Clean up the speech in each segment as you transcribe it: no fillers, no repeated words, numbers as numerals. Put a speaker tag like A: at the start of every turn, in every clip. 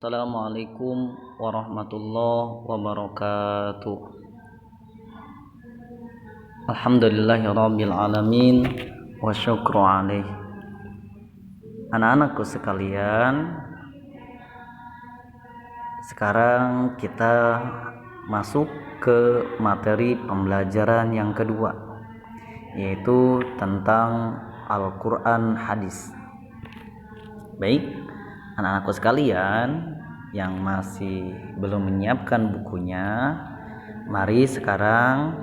A: Assalamualaikum warahmatullahi wabarakatuh. Alhamdulillahirabbil alamin wa syukru alaih. Anak-anakku sekalian, sekarang kita masuk ke materi pembelajaran yang kedua, yaitu tentang Al-Quran hadis. Baik, anak-anakku sekalian yang masih belum menyiapkan bukunya, mari sekarang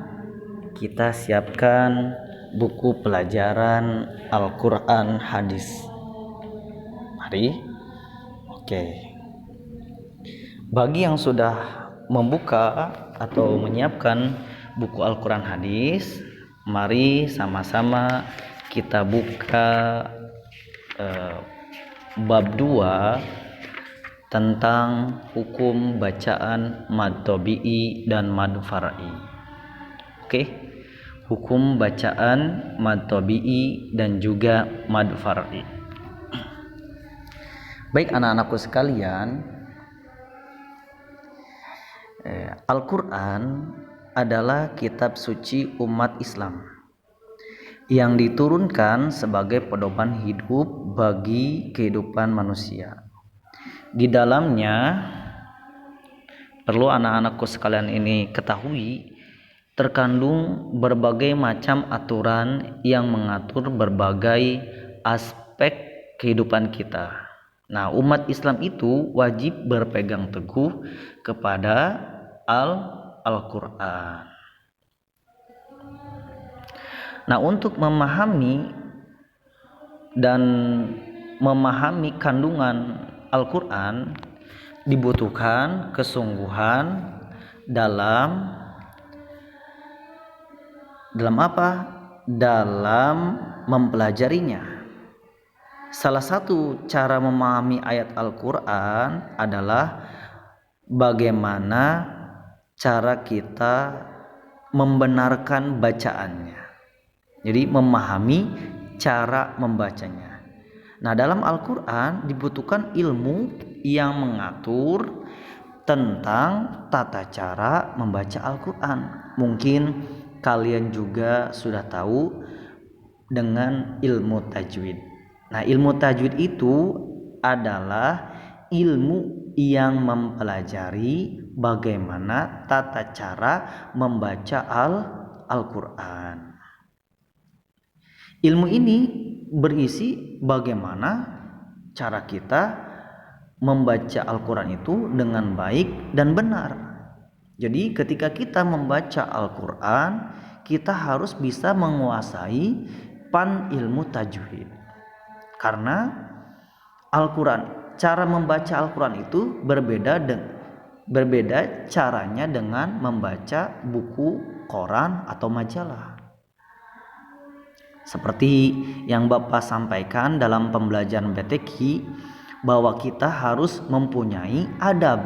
A: kita siapkan buku pelajaran Al-Quran hadis. Mari. Oke. Bagi yang sudah membuka atau menyiapkan buku Al-Quran hadis, mari sama-sama kita buka bab 2 tentang hukum bacaan mad tabi'i dan mad far'i. Oke. Hukum bacaan mad tabi'i dan juga mad far'i. Baik anak-anakku sekalian, Al-Quran adalah kitab suci umat Islam yang diturunkan sebagai pedoman hidup bagi kehidupan manusia. Di dalamnya, perlu anak-anakku sekalian ini ketahui, terkandung berbagai macam aturan yang mengatur berbagai aspek kehidupan kita. Nah, umat Islam itu wajib berpegang teguh kepada Al-Quran. Nah, untuk memahami kandungan Al-Quran dibutuhkan kesungguhan dalam apa? Dalam mempelajarinya. Salah satu cara memahami ayat Al-Quran adalah bagaimana cara kita membenarkan bacaannya. Jadi memahami cara membacanya. Nah, dalam Al-Quran dibutuhkan ilmu yang mengatur tentang tata cara membaca Al-Quran. Mungkin kalian juga sudah tahu dengan ilmu tajwid. Nah, ilmu tajwid itu adalah ilmu yang mempelajari bagaimana tata cara membaca Al-Quran. Ilmu ini berisi bagaimana cara kita membaca Al-Quran itu dengan baik dan benar. Jadi ketika kita membaca Al-Quran, kita harus bisa menguasai ilmu tajwid. Karena Al-Quran, cara membaca Al-Quran itu berbeda caranya dengan membaca buku koran atau majalah. Seperti yang Bapak sampaikan dalam pembelajaran BTQ, bahwa kita harus mempunyai adab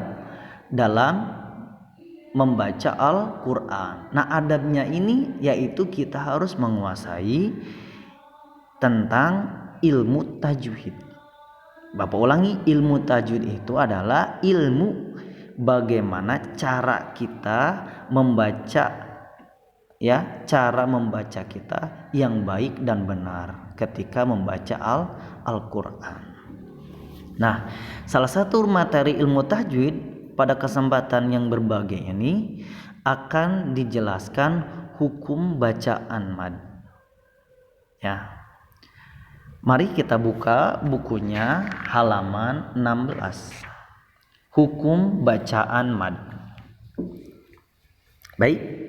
A: dalam membaca Al-Quran. Nah, adabnya ini yaitu kita harus menguasai tentang ilmu tajwid. Bapak ulangi, ilmu tajwid itu adalah ilmu bagaimana cara kita membaca, cara membaca kita yang baik dan benar ketika membaca Al-Quran. Nah, salah satu materi ilmu tajwid pada kesempatan yang berbahagia ini akan dijelaskan hukum bacaan mad. Mari kita buka bukunya halaman 16. Hukum bacaan mad. Baik.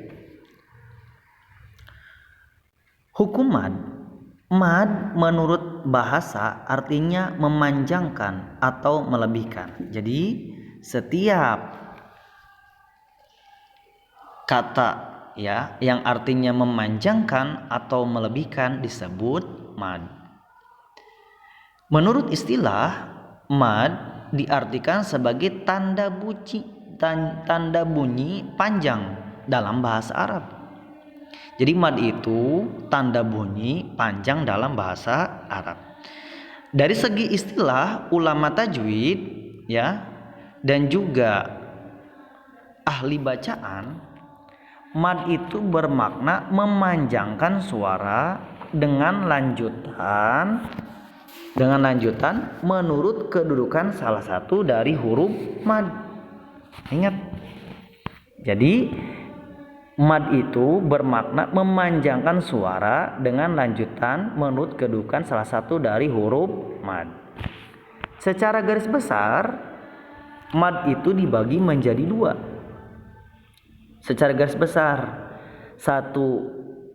A: Hukum mad menurut bahasa artinya memanjangkan atau melebihkan. Jadi setiap kata yang artinya memanjangkan atau melebihkan disebut mad. Menurut istilah, mad diartikan sebagai tanda bunyi panjang dalam bahasa Arab. Jadi mad itu tanda bunyi panjang dalam bahasa Arab. Dari segi istilah ulama tajwid dan juga ahli bacaan, mad itu bermakna memanjangkan suara dengan lanjutan menurut kedudukan salah satu dari huruf mad. Ingat. Jadi mad itu bermakna memanjangkan suara dengan lanjutan menurut kedudukan salah satu dari huruf mad. Secara garis besar, mad itu dibagi menjadi dua. Secara garis besar, satu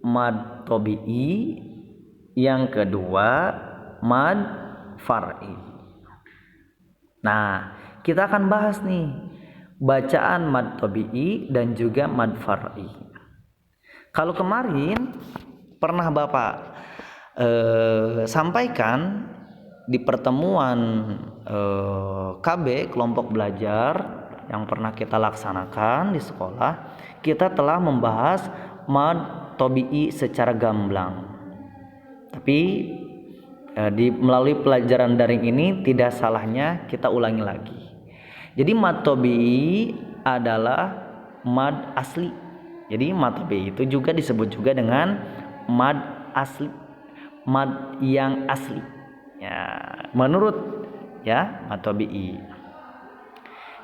A: mad tabi'i, yang kedua mad far'i. Nah, kita akan bahas nih bacaan mad tabi'i dan juga mad far'i. Kalau kemarin pernah Bapak sampaikan di pertemuan KB kelompok belajar yang pernah kita laksanakan di sekolah, kita telah membahas mad tabi'i secara gamblang. Tapi melalui pelajaran daring ini tidak salahnya kita ulangi lagi. Jadi mad tabi'i adalah mad asli. Jadi mad tabi'i itu juga disebut juga dengan mad asli, mad yang asli. Ya, menurut mad tabi'i.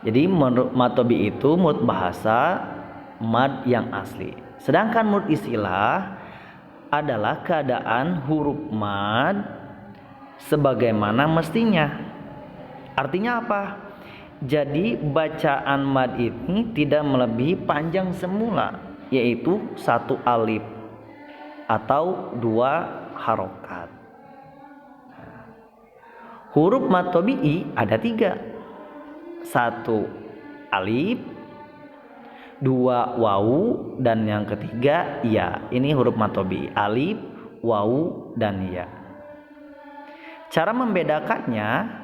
A: Jadi menurut mad tabi'i itu menurut bahasa mad yang asli. Sedangkan menurut istilah adalah keadaan huruf mad sebagaimana mestinya. Artinya apa? Jadi bacaan mad ini tidak melebihi panjang semula, yaitu satu alif atau dua harokat. Huruf mad tabi'i ada tiga. Satu alif, dua wawu, dan yang ketiga ya. Ini huruf mad tabi'i, alif, wawu, dan ya. Cara membedakannya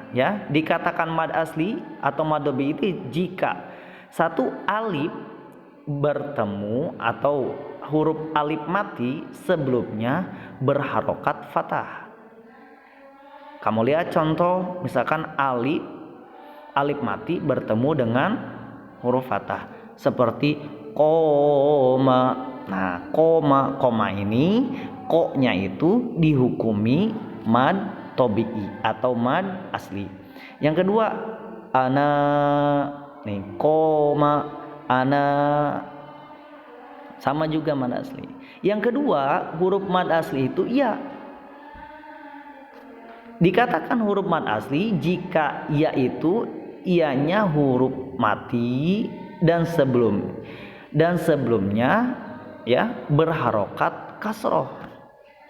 A: dikatakan mad asli atau mad tabi'i itu jika satu alif bertemu atau huruf alif mati sebelumnya berharokat fathah. Kamu lihat contoh, misalkan alif mati bertemu dengan huruf fathah seperti koma. Nah, koma ini ko-nya itu dihukumi mad tabi'i atau mad asli. Yang kedua, ana, nih koma, ana, sama juga mad asli. Yang kedua, huruf mad asli itu ya. Dikatakan huruf mad asli jika ya itu ianya huruf mati dan sebelumnya berharokat kasroh.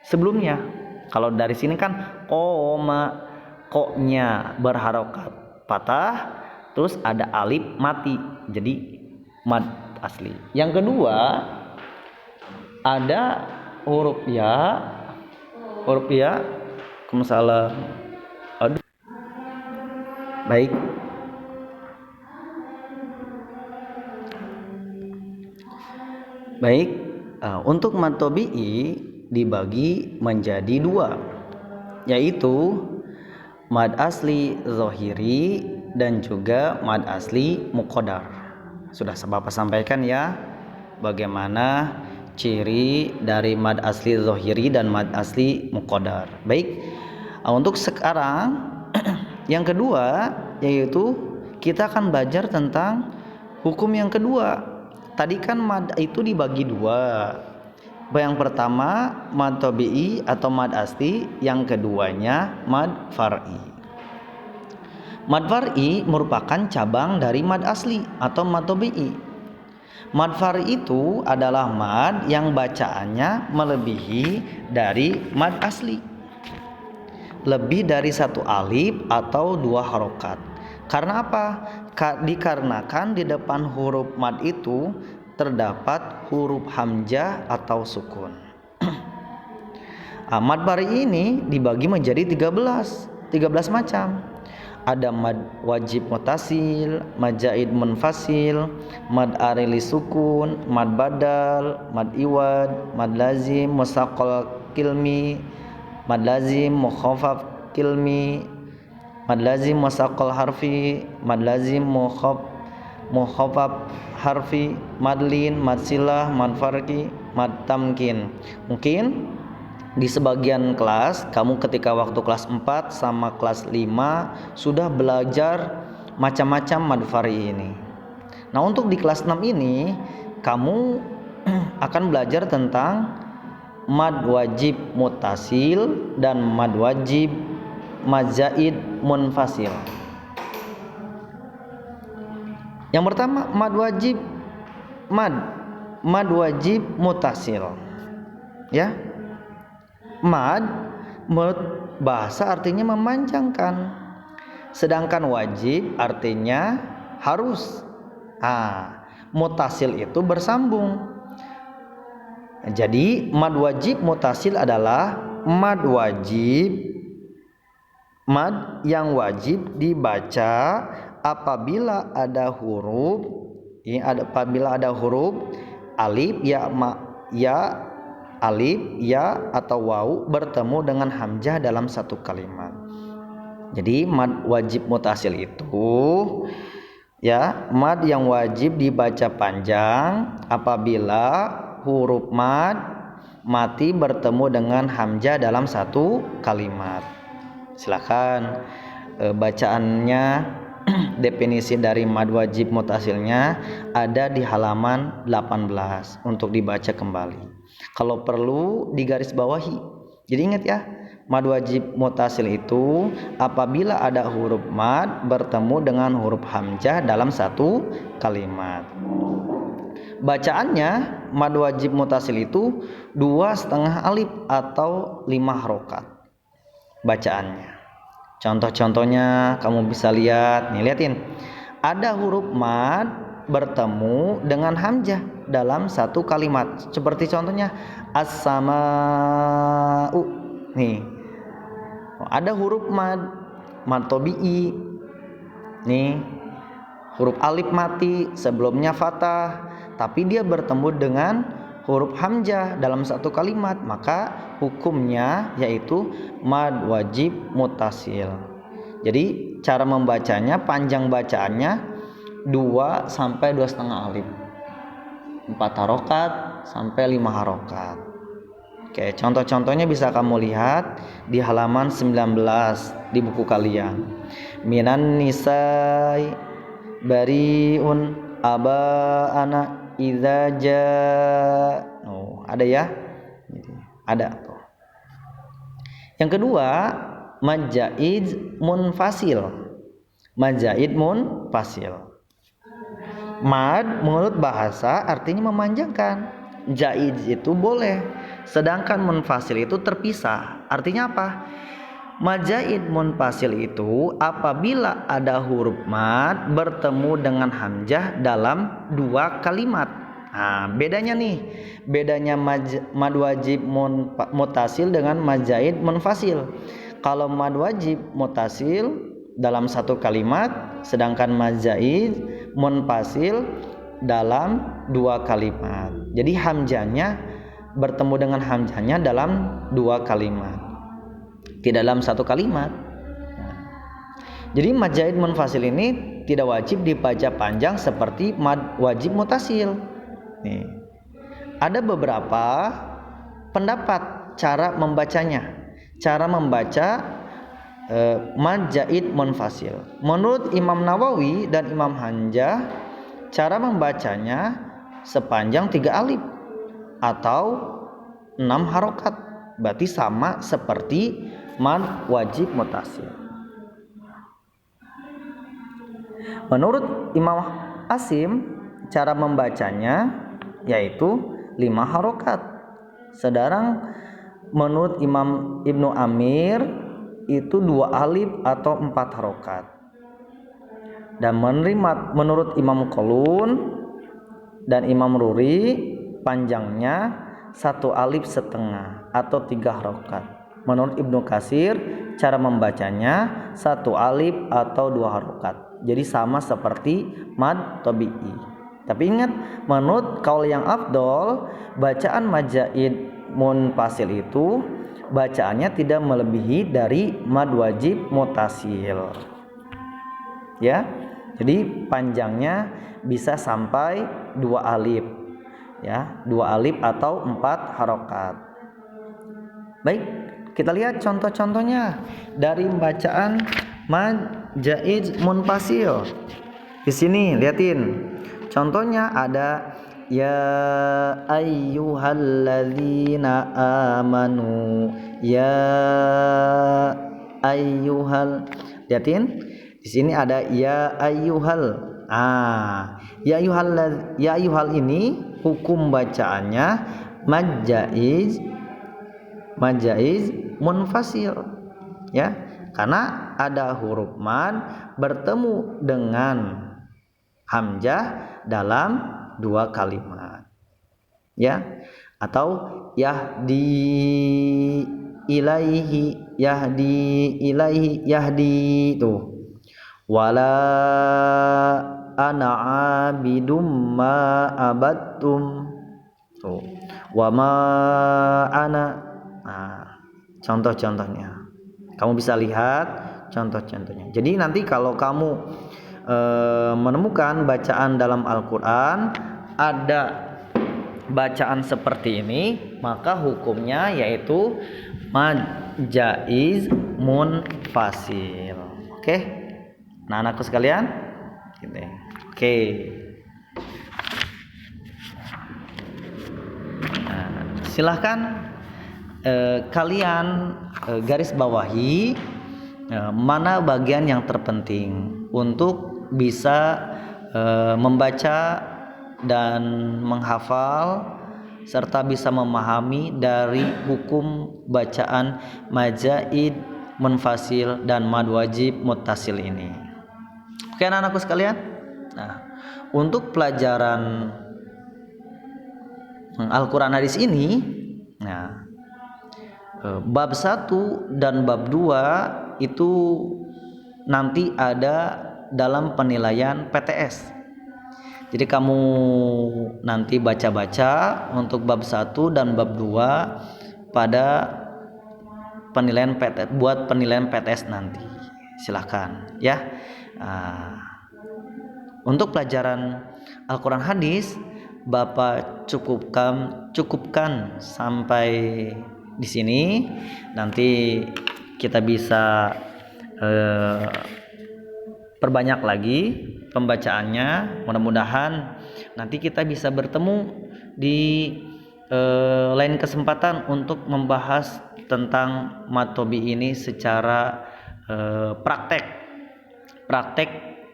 A: Sebelumnya, kalau dari sini kan koma, ko-nya berharokat patah, terus ada alif mati, jadi mad asli. Yang kedua ada huruf ya, masalah. Aduh. Baik. Untuk mad tabi'i dibagi menjadi dua, yaitu mad asli zahiri dan juga mad asli muqaddar. Sudah Bapak sampaikan ya bagaimana ciri dari mad asli zahiri dan mad asli muqaddar. Baik, untuk sekarang yang kedua yaitu kita akan belajar tentang hukum yang kedua. Tadi kan mad itu dibagi dua. Yang pertama mad tabi'i atau mad asli, yang keduanya mad far'i. Mad far'i merupakan cabang dari mad asli atau mad tabi'i. Mad far'i itu adalah mad yang bacaannya melebihi dari mad asli, lebih dari satu alif atau dua harokat. Karena apa? Dikarenakan di depan huruf mad itu terdapat huruf hamzah atau sukun. Mad far'i ini dibagi menjadi 13 macam. Ada mad wajib mutasil, mad zaid munfasil, mad arili sukun, mad badal, mad iwad, mad lazim musaqqal kilmi, mad lazim mukhaffaf kilmi, mad lazim musaqqal harfi, mad lazim mukhafaf harfi, mad lin, mad silah, mad farqi, mad tamkin. Mungkin di sebagian kelas kamu ketika waktu kelas 4 sama kelas 5 sudah belajar macam-macam mad fari ini. Nah, untuk di kelas 6 ini kamu akan belajar tentang mad wajib mutasil dan mad wajib mad zaid munfasil. Yang pertama mad wajib mutasil. Ya. Mad menurut bahasa artinya memanjangkan, sedangkan wajib artinya harus. Mutasil itu bersambung. Jadi mad wajib mutasil adalah mad yang wajib dibaca apabila ada huruf alif, ya atau waw bertemu dengan hamzah dalam satu kalimat. Jadi mad wajib mutasil itu mad yang wajib dibaca panjang apabila huruf mad mati bertemu dengan hamzah dalam satu kalimat. Silakan bacaannya. Definisi dari mad wajib mutasilnya ada di halaman 18 untuk dibaca kembali. Kalau perlu digaris bawahi. Jadi ingat ya, mad wajib mutasil itu apabila ada huruf mad bertemu dengan huruf hamzah dalam satu kalimat. Bacaannya mad wajib mutasil itu 2,5 alif atau 5 harokat. Bacaannya. Contoh-contohnya kamu bisa lihat. Nih, liatin. Ada huruf mad bertemu dengan hamzah dalam satu kalimat. Seperti contohnya as-sama'u. Nih. Ada huruf mad tabi'i. Nih. Huruf alif mati, sebelumnya fathah, tapi dia bertemu dengan huruf hamzah dalam satu kalimat, maka hukumnya yaitu mad wajib mutasil. Jadi cara membacanya, panjang bacaannya 2 sampai 2,5 alif, 4 harokat sampai 5 harokat. Oke, contoh-contohnya bisa kamu lihat di halaman 19 di buku kalian. Minan nisai bariun aba'ana idza jaa. Ada ya? Ada tuh. Yang kedua, mad zaid munfasil. Mad zaid munfasil. Mad menurut bahasa artinya memanjangkan. Zaid itu boleh, sedangkan munfasil itu terpisah. Artinya apa? Mad zaid munfasil itu apabila ada huruf mad bertemu dengan hamzah dalam 2 kalimat. Bedanya nih, bedanya mad wajib mutasil dengan mad zaid munfasil. Kalau mad wajib mutasil dalam satu kalimat, sedangkan mad zaid munfasil dalam 2 kalimat. Jadi hamzahnya bertemu dengan hamzahnya dalam 2 kalimat, tidak dalam satu kalimat. Jadi mad zaid munfasil ini tidak wajib dibaca panjang seperti mad wajib mutasil. Nih, ada beberapa pendapat cara membacanya. Cara membaca mad zaid munfasil. Menurut Imam Nawawi dan Imam Hamzah, cara membacanya sepanjang 3 alif atau 6 harokat. Berarti sama seperti mad wajib mutasil. Menurut Imam Asim, cara membacanya yaitu 5 harokat. Sedangkan menurut Imam Ibnu Amir itu 2 alif atau 4 harokat. Dan menurut Imam Qalun dan Imam Ruri panjangnya 1 alif setengah atau 3 harokat. Menurut Ibnu Katsir cara membacanya 1 alif atau 2 harokat. Jadi sama seperti mad tabi'i. Tapi ingat, menurut kaul yang afdol, bacaan mad zaid munfasil itu bacaannya tidak melebihi dari mad wajib mutasil. Ya. Jadi panjangnya bisa sampai 2 alif. Ya, 2 alif atau 4 harokat. Baik, kita lihat contoh-contohnya dari bacaan mad jaiz munfasil. Di sini lihatin. Contohnya ada ya ayyuhalladzina amanu, ya ayyuhal. Lihatin. Di sini ada ya ayyuhal. Ya ayyuhal ini hukum bacaannya mad jaiz munfasil. Ya, karena ada huruf mad bertemu dengan hamzah dalam 2 kalimat. Ya, atau yahdi ilaihi tuh. Wala ana abidum ma abattum tuh. Wa ma ana. Contoh-contohnya. Kamu bisa lihat contoh-contohnya. Jadi nanti kalau kamu menemukan bacaan dalam Al-Qur'an ada bacaan seperti ini, maka hukumnya yaitu mad jaiz munfasil. Oke? Nah, anakku sekalian, gitu. Oke. Nah, silahkan kalian garis bawahi mana bagian yang terpenting untuk bisa membaca dan menghafal serta bisa memahami dari hukum bacaan majaid munfasil dan mad wajib muttasil ini. Oke, anak-anakku sekalian. Nah, untuk pelajaran Al-Qur'an hadis ini, nah, bab 1 dan bab 2 itu nanti ada dalam penilaian PTS. Jadi kamu nanti baca-baca untuk bab 1 dan bab 2 pada penilaian PTS, buat penilaian PTS nanti. Silahkan ya. Untuk pelajaran Al-Quran hadis Bapak cukupkan sampai di sini. Nanti kita bisa perbanyak lagi pembacaannya. Mudah-mudahan nanti kita bisa bertemu di lain kesempatan untuk membahas tentang mad tobi ini secara praktek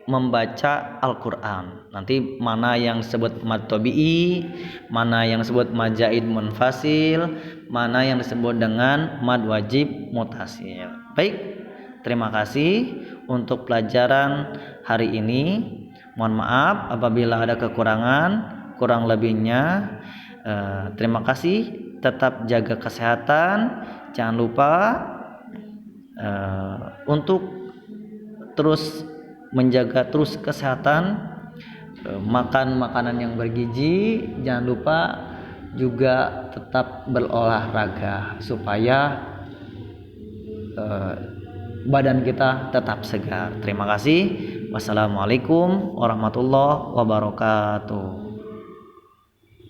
A: membaca Al-Qur'an. Nanti mana yang disebut mad tabi'i, mana yang disebut mad jaid munfasil, mana yang disebut dengan mad wajib mutasil. Baik, terima kasih untuk pelajaran hari ini. Mohon maaf apabila ada kekurangan, kurang lebihnya terima kasih. Tetap jaga kesehatan. Jangan lupa untuk terus menjaga terus kesehatan, makan makanan yang bergizi, jangan lupa juga tetap berolahraga supaya badan kita tetap segar. Terima kasih. Wassalamualaikum warahmatullahi wabarakatuh.